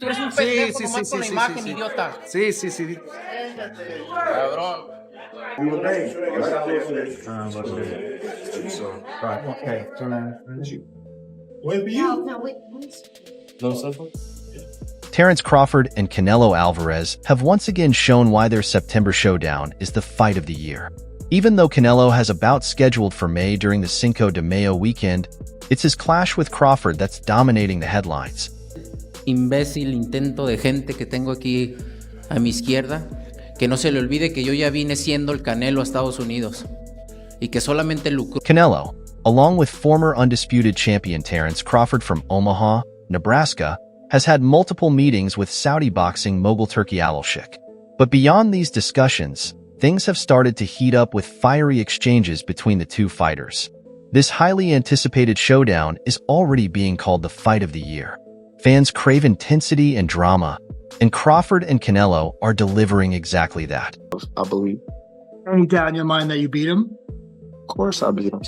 Tú eres un Sí, pendejo sí, sí, nomás sí, con la sí, imagen, sí, sí. idiota. Sí, sí, sí. Cabrón. Terence Crawford and Canelo Alvarez have once again shown why their September showdown is the fight of the year. Even though Canelo has a bout scheduled for May during the Cinco de Mayo weekend, it's his clash with Crawford that's dominating the headlines. Imbécil intento de gente que tengo aquí a mi izquierda, que no se le olvide que yo ya vine siendo el Canelo a Estados Unidos y que solamente lucró. Canelo, along with former undisputed champion Terence Crawford from Omaha, Nebraska, has had multiple meetings with Saudi boxing mogul Turki Al-Sheikh. But beyond these discussions, things have started to heat up with fiery exchanges between the two fighters. This highly anticipated showdown is already being called the fight of the year. Fans crave intensity and drama, and Crawford and Canelo are delivering exactly that. I believe. Any doubt in your mind that you beat him? Of course I beat him.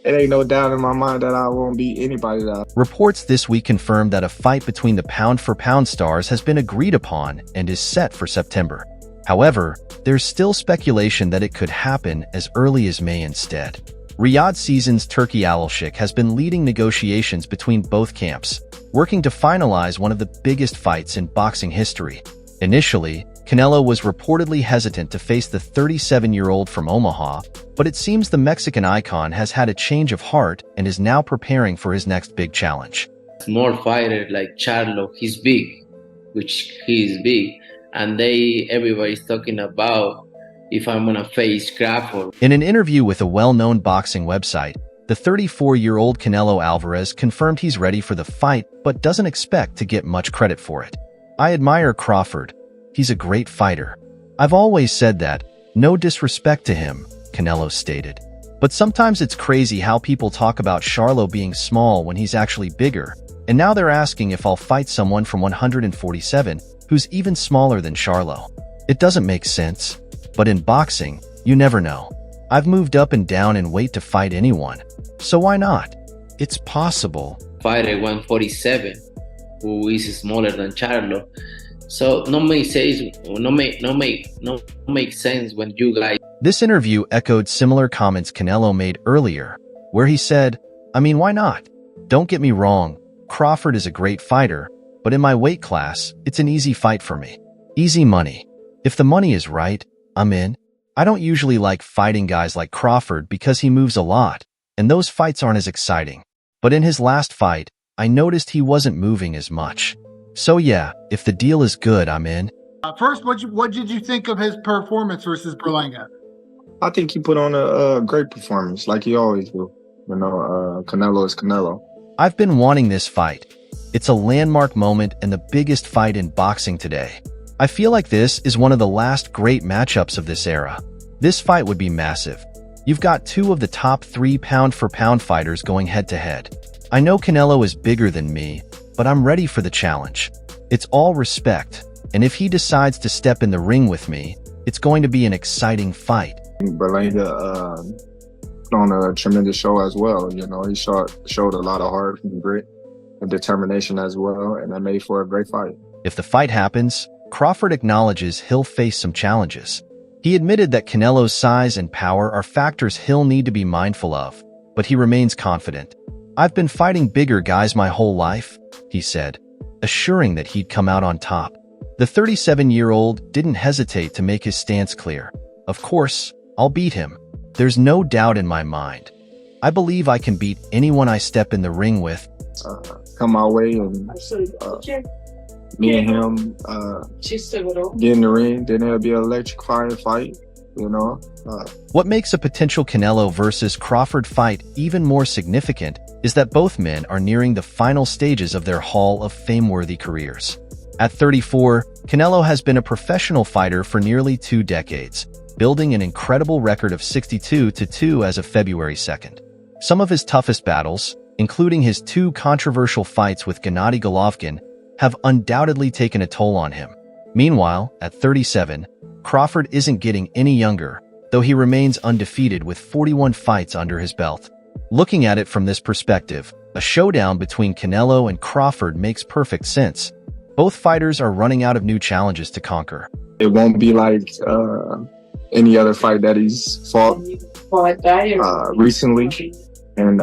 It ain't no doubt in my mind that I won't beat anybody. Reports this week confirmed that a fight between the pound-for-pound stars has been agreed upon and is set for September. However, there's still speculation that it could happen as early as May instead. Riyadh Seasons Turki Al-Sheikh has been leading negotiations between both camps, working to finalize one of the biggest fights in boxing history. Initially, Canelo was reportedly hesitant to face the 37-year-old from Omaha, but it seems the Mexican icon has had a change of heart and is now preparing for his next big challenge. Small fighter like Charlo, he's big, which he is big, and everybody's talking about if I'm gonna face Crawford. In an interview with a well-known boxing website, the 34-year-old Canelo Alvarez confirmed he's ready for the fight but doesn't expect to get much credit for it. "I admire Crawford. He's a great fighter. I've always said that, no disrespect to him," Canelo stated. But sometimes it's crazy how people talk about Charlo being small when he's actually bigger, and now they're asking if I'll fight someone from 147 who's even smaller than Charlo. It doesn't make sense. But in boxing, you never know. I've moved up and down in weight to fight anyone, so why not? It's possible. Fighter 147, who is smaller than Charlo. So no make sense when you guys. This interview echoed similar comments Canelo made earlier, where he said, "I mean, why not? Don't get me wrong, Crawford is a great fighter, but in my weight class, it's an easy fight for me. Easy money. If the money is right, I'm in. I don't usually like fighting guys like Crawford because he moves a lot, and those fights aren't as exciting. But in his last fight, I noticed he wasn't moving as much. So yeah, if the deal is good, I'm in." First, what did you think of his performance versus Berlanga? I think he put on a great performance, like he always do. Canelo is Canelo. I've been wanting this fight. It's a landmark moment and the biggest fight in boxing today. I feel like this is one of the last great matchups of this era. This fight would be massive. You've got two of the top 3 pound-for-pound fighters going head-to-head. I know Canelo is bigger than me, but I'm ready for the challenge. It's all respect, and if he decides to step in the ring with me, it's going to be an exciting fight. Berlanga put on a tremendous show as well. He showed a lot of heart and grit and determination as well, and that made for a great fight. If the fight happens, Crawford acknowledges he'll face some challenges. He admitted that Canelo's size and power are factors he'll need to be mindful of, but he remains confident. "I've been fighting bigger guys my whole life," he said, assuring that he'd come out on top. The 37-year-old didn't hesitate to make his stance clear. "Of course, I'll beat him. There's no doubt in my mind. I believe I can beat anyone I step in the ring with." Come my way and me and him get in the ring, then it'll be an electrifying fight, What makes a potential Canelo versus Crawford fight even more significant is that both men are nearing the final stages of their Hall of Fame-worthy careers. At 34, Canelo has been a professional fighter for nearly 2 decades, building an incredible record of 62-2 as of February 2nd. Some of his toughest battles, including his 2 controversial fights with Gennady Golovkin, have undoubtedly taken a toll on him. Meanwhile, at 37, Crawford isn't getting any younger, though he remains undefeated with 41 fights under his belt. Looking at it from this perspective, A showdown between Canelo and Crawford makes perfect sense. Both fighters are running out of new challenges to conquer. It won't be like any other fight that he's fought recently, and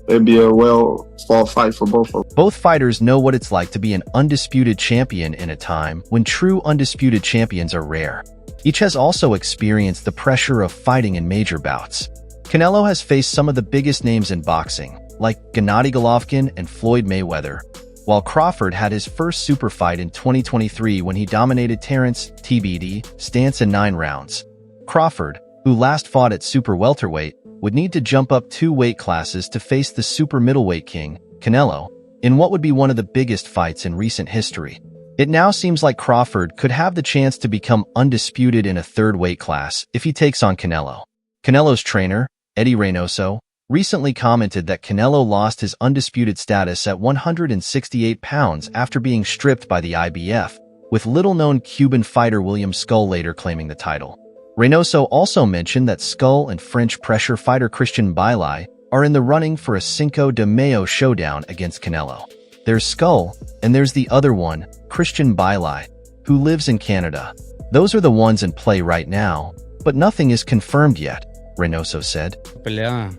it'd be a well-fought fight for both of them. Both fighters know what it's like to be an undisputed champion in a time when true undisputed champions are rare. Each has also experienced the pressure of fighting in major bouts. Canelo has faced some of the biggest names in boxing, like Gennady Golovkin and Floyd Mayweather, while Crawford had his first super fight in 2023 when he dominated Terence TBD stance in 9 rounds. Crawford, who last fought at super welterweight, would need to jump up 2 weight classes to face the super middleweight king, Canelo, in what would be one of the biggest fights in recent history. It now seems like Crawford could have the chance to become undisputed in a 3rd weight class if he takes on Canelo. Canelo's trainer, Eddie Reynoso, recently commented that Canelo lost his undisputed status at 168 pounds after being stripped by the IBF, with little-known Cuban fighter William Skull later claiming the title. Reynoso also mentioned that Skull and French pressure fighter Christian Bailey are in the running for a Cinco de Mayo showdown against Canelo. There's Skull, and there's the other one, Christian Bailey, who lives in Canada. Those are the ones in play right now, but nothing is confirmed yet, Reynoso said. Pelea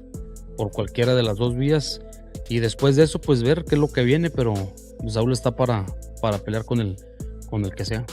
por cualquiera de las dos vías y después de eso pues ver qué es lo que viene, pero Saúl está para pelear con el que sea.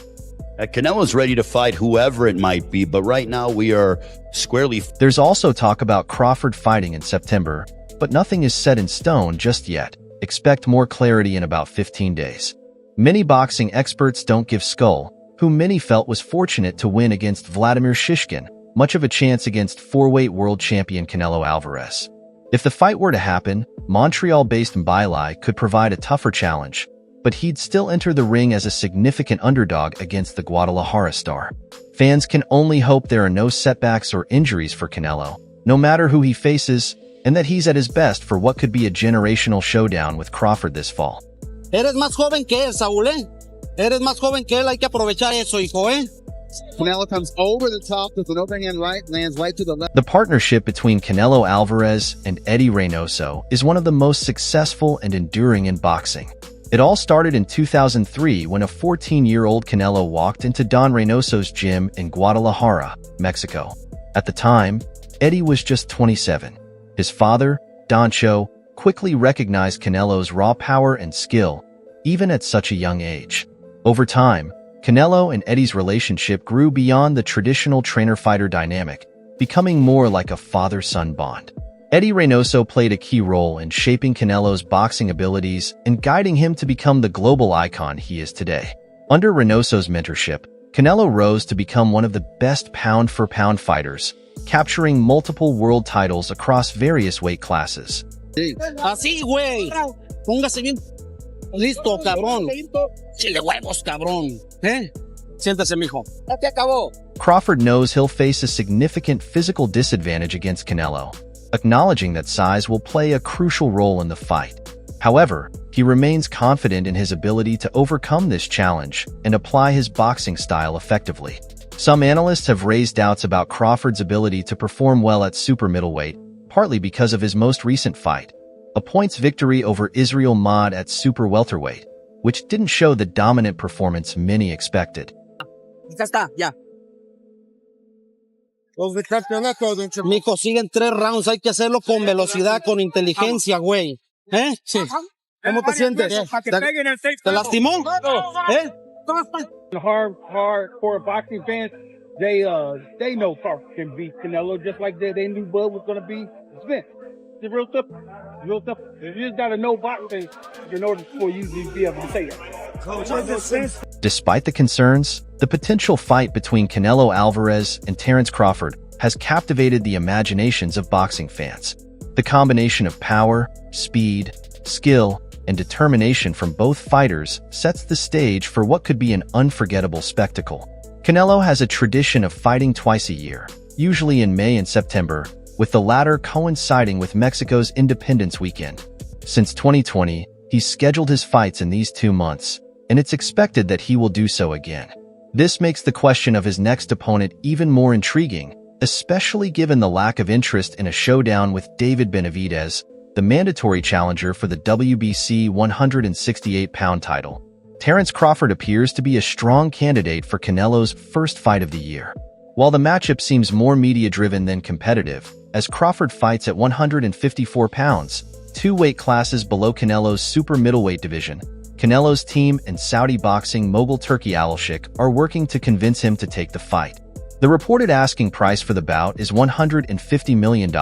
Canelo's ready to fight whoever it might be, but right now we are squarely... There's also talk about Crawford fighting in September, but nothing is set in stone just yet. Expect more clarity in about 15 days. Many boxing experts don't give Skull, who many felt was fortunate to win against Vladimir Shishkin, much of a chance against 4-weight world champion Canelo Alvarez. If the fight were to happen, Montreal-based Bailey could provide a tougher challenge, but he'd still enter the ring as a significant underdog against the Guadalajara star. Fans can only hope there are no setbacks or injuries for Canelo, no matter who he faces, and that he's at his best for what could be a generational showdown with Crawford this fall. Eres más joven que él, Saúl, ¿eh? Eres más joven que él, hay que aprovechar eso, hijo, ¿eh? Canelo comes over the top with an overhand right, lands right to the left. The partnership between Canelo Alvarez and Eddie Reynoso is one of the most successful and enduring in boxing. It all started in 2003 when a 14-year-old Canelo walked into Don Reynoso's gym in Guadalajara, Mexico. At the time, Eddie was just 27. His father, Doncho, quickly recognized Canelo's raw power and skill, even at such a young age. Over time, Canelo and Eddie's relationship grew beyond the traditional trainer-fighter dynamic, becoming more like a father-son bond. Eddie Reynoso played a key role in shaping Canelo's boxing abilities and guiding him to become the global icon he is today. Under Reynoso's mentorship, Canelo rose to become one of the best pound-for-pound fighters, capturing multiple world titles across various weight classes. Así, güey. Póngase bien. Listo, cabrón. Chile huevos, cabrón. ¿Eh? Siéntese, mijo. Ya te acabó. Crawford knows he'll face a significant physical disadvantage against Canelo, acknowledging that size will play a crucial role in the fight. However, he remains confident in his ability to overcome this challenge and apply his boxing style effectively. Some analysts have raised doubts about Crawford's ability to perform well at super middleweight, partly because of his most recent fight, a points victory over Israel Mahd at super welterweight, which didn't show the dominant performance many expected. Ya está, ya. Mijo, siguen 3 rounds, hay que hacerlo con velocidad, con inteligencia, güey. ¿Eh? Sí. ¿Cómo te sientes? ¿Te lastimó? ¿Eh? The hardcore boxing fans, they know Crawford can beat Canelo just like they knew Bud was gonna be Spence. It's real simple. Real simple. You just gotta know boxing in order for you to be able to say it. Despite the concerns, the potential fight between Canelo Alvarez and Terence Crawford has captivated the imaginations of boxing fans. The combination of power, speed, skill, and determination from both fighters sets the stage for what could be an unforgettable spectacle. Canelo has a tradition of fighting twice a year, usually in May and September, with the latter coinciding with Mexico's Independence Weekend. Since 2020, he's scheduled his fights in these 2 months, and it's expected that he will do so again. This makes the question of his next opponent even more intriguing, especially given the lack of interest in a showdown with David Benavidez, the mandatory challenger for the WBC 168-pound title. Terence Crawford appears to be a strong candidate for Canelo's first fight of the year. While the matchup seems more media-driven than competitive, as Crawford fights at 154 pounds, 2 weight classes below Canelo's super middleweight division, Canelo's team and Saudi boxing mogul Turki Al-Sheikh are working to convince him to take the fight. The reported asking price for the bout is $150 million,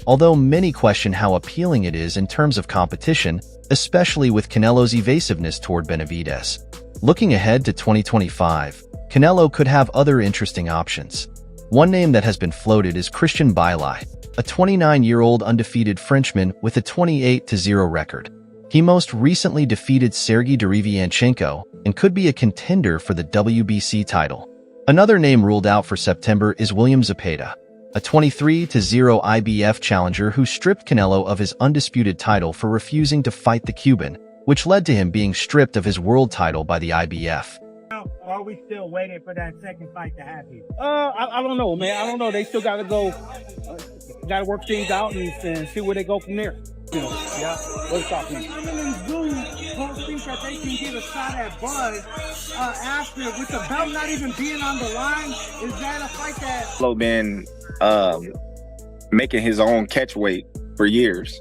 although many question how appealing it is in terms of competition, especially with Canelo's evasiveness toward Benavidez. Looking ahead to 2025, Canelo could have other interesting options. One name that has been floated is Christian Bailey, a 29-year-old undefeated Frenchman with a 28-0 record. He most recently defeated Sergey Derevianchenko and could be a contender for the WBC title. Another name ruled out for September is William Zepeda, a 23-0 IBF challenger who stripped Canelo of his undisputed title for refusing to fight the Cuban, which led to him being stripped of his world title by the IBF. Are we still waiting for that second fight to happen? I don't know, man. I don't know. They still got to go, got to work things out and see where they go from there. You know, yeah. What's happening? Zoom think that they can get a shot at Buzz after, with the belt not even being on the line. Is that a fight that? Canelo been making his own catch weight for years.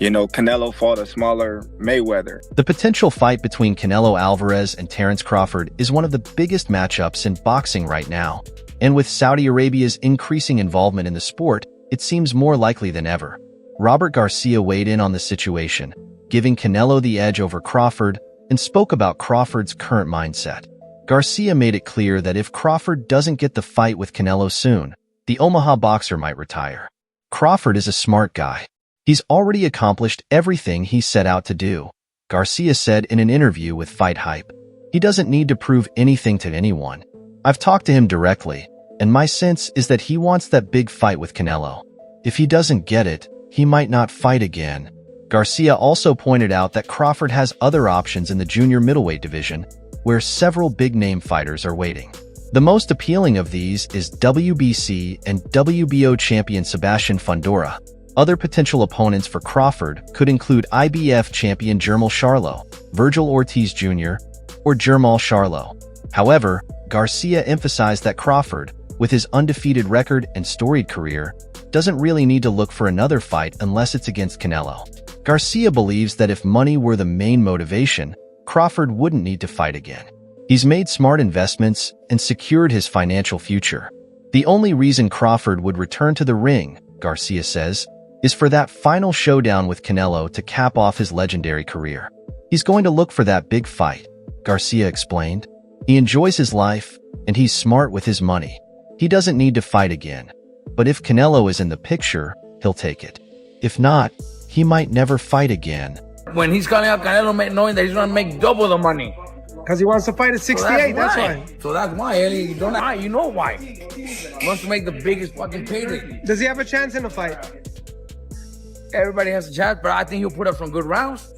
You know, Canelo fought a smaller Mayweather. The potential fight between Canelo Alvarez and Terence Crawford is one of the biggest matchups in boxing right now. And with Saudi Arabia's increasing involvement in the sport, it seems more likely than ever. Robert Garcia weighed in on the situation, giving Canelo the edge over Crawford, and spoke about Crawford's current mindset. Garcia made it clear that if Crawford doesn't get the fight with Canelo soon, the Omaha boxer might retire. Crawford is a smart guy. He's already accomplished everything he set out to do, Garcia said in an interview with Fight Hype. He doesn't need to prove anything to anyone. I've talked to him directly, and my sense is that he wants that big fight with Canelo. If he doesn't get it, he might not fight again. Garcia also pointed out that Crawford has other options in the junior middleweight division, where several big-name fighters are waiting. The most appealing of these is WBC and WBO champion Sebastian Fundora. Other potential opponents for Crawford could include IBF champion Jermall Charlo, Virgil Ortiz Jr., or Jermall Charlo. However, Garcia emphasized that Crawford, with his undefeated record and storied career, doesn't really need to look for another fight unless it's against Canelo. Garcia believes that if money were the main motivation, Crawford wouldn't need to fight again. He's made smart investments and secured his financial future. The only reason Crawford would return to the ring, Garcia says, is for that final showdown with Canelo to cap off his legendary career. He's going to look for that big fight, Garcia explained. He enjoys his life, and he's smart with his money. He doesn't need to fight again. But if Canelo is in the picture, he'll take it. If not, he might never fight again. When he's calling out Canelo, knowing that he's going to make double the money. Because he wants to fight at 68, that's why. So that's why, Eddie. You know why. He wants to make the biggest fucking payday. Does he have a chance in the fight? Everybody has a chance, but I think he'll put up some good rounds.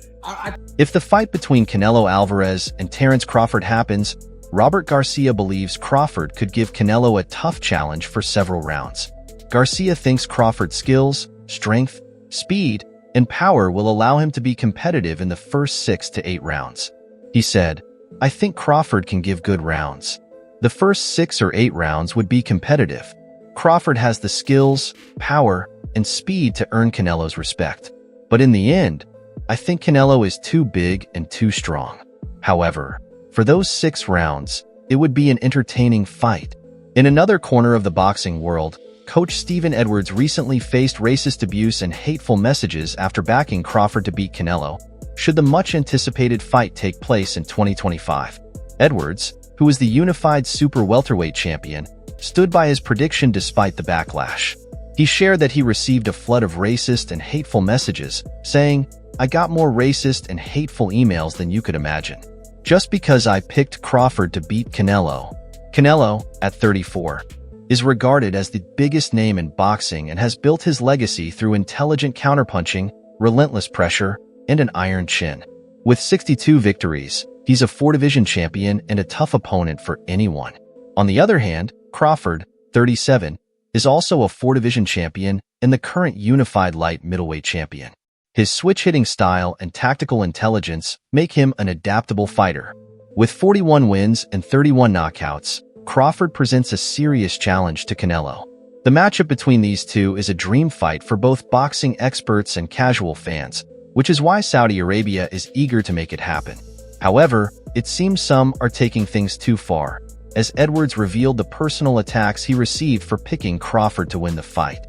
If the fight between Canelo Alvarez and Terence Crawford happens, Robert Garcia believes Crawford could give Canelo a tough challenge for several rounds. Garcia thinks Crawford's skills, strength, speed, and power will allow him to be competitive in the first 6 to 8 rounds. He said, "I think Crawford can give good rounds. The first 6 or 8 rounds would be competitive. Crawford has the skills, power, and speed to earn Canelo's respect. But in the end, I think Canelo is too big and too strong. However, for those 6 rounds, it would be an entertaining fight." In another corner of the boxing world, coach Stephen Edwards recently faced racist abuse and hateful messages after backing Crawford to beat Canelo, should the much-anticipated fight take place in 2025. Edwards, who is the unified super welterweight champion, stood by his prediction despite the backlash. He shared that he received a flood of racist and hateful messages, saying, "I got more racist and hateful emails than you could imagine. Just because I picked Crawford to beat Canelo." Canelo, at 34, is regarded as the biggest name in boxing and has built his legacy through intelligent counterpunching, relentless pressure, and an iron chin. With 62 victories, he's a 4-division champion and a tough opponent for anyone. On the other hand, Crawford, 37, is also a 4-division champion and the current unified light middleweight champion. His switch-hitting style and tactical intelligence make him an adaptable fighter. With 41 wins and 31 knockouts, Crawford presents a serious challenge to Canelo. The matchup between these two is a dream fight for both boxing experts and casual fans, which is why Saudi Arabia is eager to make it happen. However, it seems some are taking things too far, as Edwards revealed the personal attacks he received for picking Crawford to win the fight.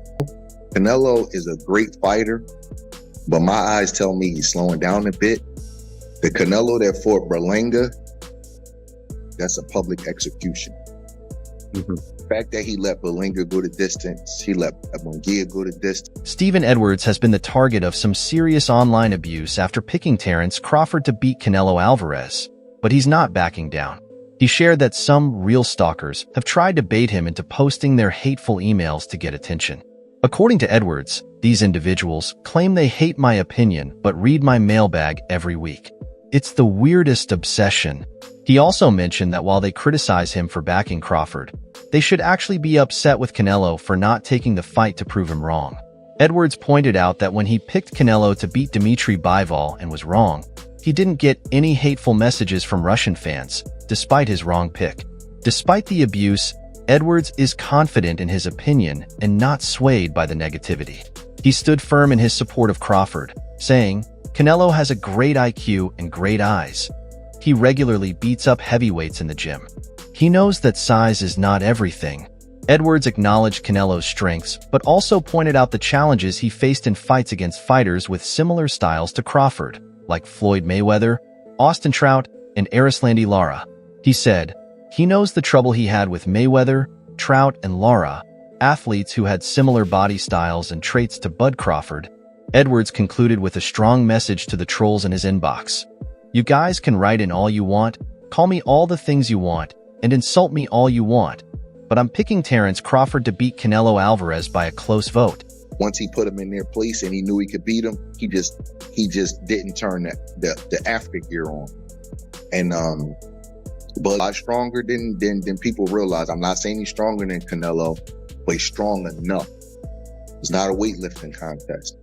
Canelo is a great fighter, but my eyes tell me he's slowing down a bit. The Canelo that fought Berlanga, that's a public execution. The fact that he let Berlanga go the distance, he let Munguia go the distance. Stephen Edwards has been the target of some serious online abuse after picking Terence Crawford to beat Canelo Alvarez, but he's not backing down. He shared that some real stalkers have tried to bait him into posting their hateful emails to get attention. According to Edwards, these individuals claim they hate my opinion but read my mailbag every week. It's the weirdest obsession. He also mentioned that while they criticize him for backing Crawford, they should actually be upset with Canelo for not taking the fight to prove him wrong. Edwards pointed out that when he picked Canelo to beat Dmitry Bivol and was wrong, he didn't get any hateful messages from Russian fans, despite his wrong pick. Despite the abuse, Edwards is confident in his opinion and not swayed by the negativity. He stood firm in his support of Crawford, saying, "Canelo has a great IQ and great eyes. He regularly beats up heavyweights in the gym. He knows that size is not everything." Edwards acknowledged Canelo's strengths, but also pointed out the challenges he faced in fights against fighters with similar styles to Crawford, like Floyd Mayweather, Austin Trout, and Erislandy Lara. He said, he knows the trouble he had with Mayweather, Trout, and Lara, athletes who had similar body styles and traits to Bud Crawford. Edwards concluded with a strong message to the trolls in his inbox. "You guys can write in all you want, call me all the things you want, and insult me all you want, but I'm picking Terence Crawford to beat Canelo Alvarez by a close vote." Once he put him in their place and he knew he could beat him, he just didn't turn the Africa gear on. And but a lot stronger than people realize. I'm not saying he's stronger than Canelo, but he's strong enough. It's not a weightlifting contest.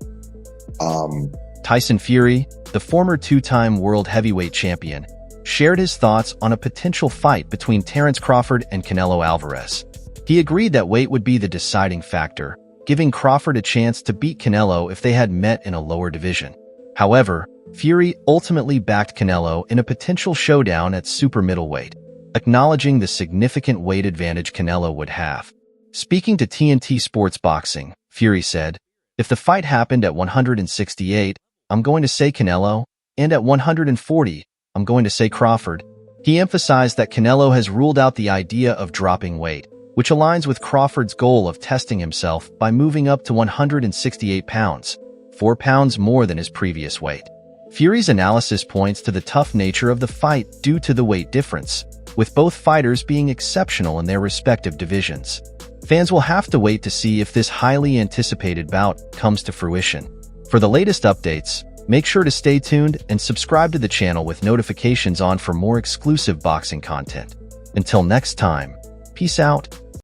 Tyson Fury, the former two-time world heavyweight champion, shared his thoughts on a potential fight between Terence Crawford and Canelo Alvarez. He agreed that weight would be the deciding factor, giving Crawford a chance to beat Canelo if they had met in a lower division. However, Fury ultimately backed Canelo in a potential showdown at super middleweight, acknowledging the significant weight advantage Canelo would have. Speaking to TNT Sports Boxing, Fury said, "If the fight happened at 168, I'm going to say Canelo, and at 140, I'm going to say Crawford." He emphasized that Canelo has ruled out the idea of dropping weight, which aligns with Crawford's goal of testing himself by moving up to 168 pounds, 4 pounds more than his previous weight. Fury's analysis points to the tough nature of the fight due to the weight difference, with both fighters being exceptional in their respective divisions. Fans will have to wait to see if this highly anticipated bout comes to fruition. For the latest updates, make sure to stay tuned and subscribe to the channel with notifications on for more exclusive boxing content. Until next time, peace out.